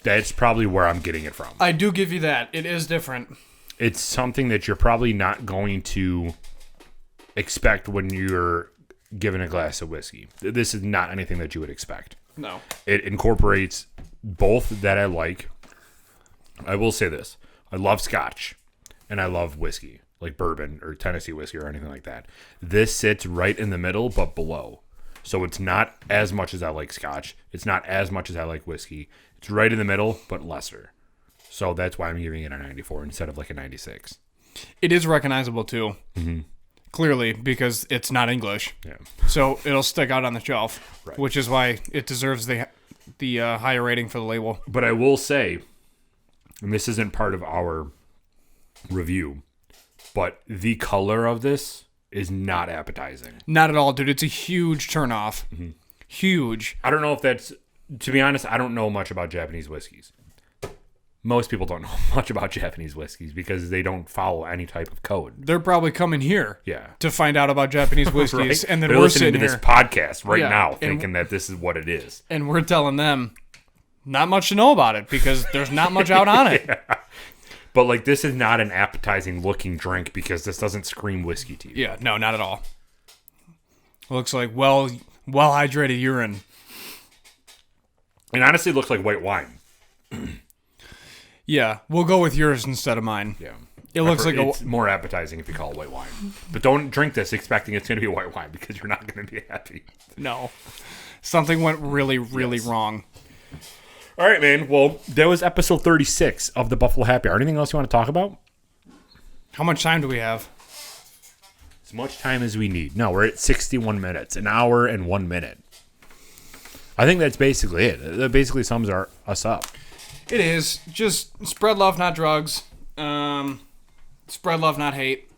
That's probably where I'm getting it from. I do give you that. It is different. It's something that you're probably not going to expect when you're given a glass of whiskey. This is not anything that you would expect. No. It incorporates both that I like. I will say this. I love Scotch and I love whiskey, like bourbon or Tennessee whiskey or anything like that. This sits right in the middle but below. So it's not as much as I like Scotch. It's not as much as I like whiskey. It's right in the middle but lesser. So that's why I'm giving it a 94 instead of like a 96. It is recognizable too. Mm-hmm. Clearly, because it's not English. Yeah. So it'll stick out on the shelf, Right. which is why it deserves the higher rating for the label. But I will say, and this isn't part of our review, but the color of this is not appetizing. Not at all, dude. It's a huge turnoff. Mm-hmm. Huge. I don't know if that's, to be honest, I don't know much about Japanese whiskeys. Most people don't know much about Japanese whiskeys because they don't follow any type of code. They're probably coming here Yeah. to find out about Japanese whiskeys, Right? and then They're we're listening sitting to here, this podcast right Yeah, now and- thinking that this is what it is. and we're telling them not much to know about it because there's not much out on it. But like this is not an appetizing looking drink because this doesn't scream whiskey to you. Yeah, no, not at all. Looks like well hydrated urine. It honestly looks like white wine. Yeah, we'll go with yours instead of mine. Yeah. It looks like it's more appetizing if you call it white wine. But don't drink this expecting it's going to be white wine because you're not going to be happy. no. Something went really, really wrong. All right, man. Well, that was episode 36 of the Buffalo Happy Hour. Anything else you want to talk about? How much time do we have? As much time as we need. No, we're at 61 minutes. An hour and 1 minute. I think that's basically it. That basically sums us up. It is. Just spread love, not drugs. Spread love, not hate.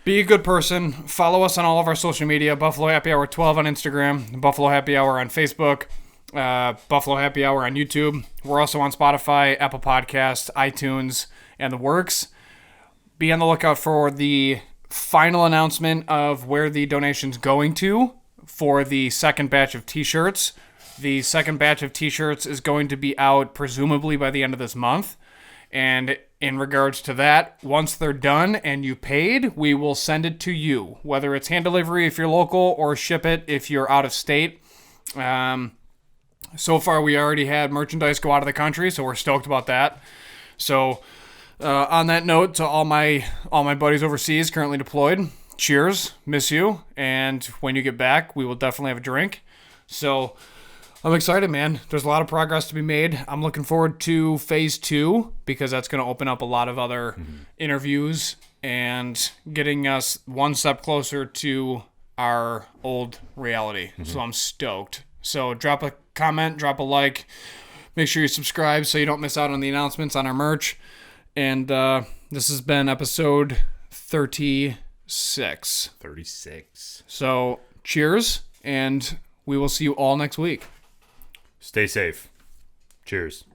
Be a good person. Follow us on all of our social media. Buffalo Happy Hour 12 on Instagram. Buffalo Happy Hour on Facebook. Buffalo Happy Hour on YouTube. We're also on Spotify, Apple Podcasts, iTunes, and the works. Be on the lookout for the final announcement of where the donation's going to for the second batch of t-shirts. The second batch of t-shirts is going to be out presumably by the end of this month. And in regards to that, once they're done and you paid, we will send it to you, whether it's hand delivery if you're local or ship it if you're out of state. So far, we already had merchandise go out of the country, so we're stoked about that. So, on that note, to all my buddies overseas currently deployed, cheers, miss you, and when you get back, we will definitely have a drink. So, I'm excited, man. There's a lot of progress to be made. I'm looking forward to phase 2 because that's going to open up a lot of other interviews and getting us one step closer to our old reality. So I'm stoked. So drop a comment, drop a like. Make sure you subscribe so you don't miss out on the announcements on our merch. And this has been episode 36. 36. So cheers, and we will see you all next week. Stay safe. Cheers.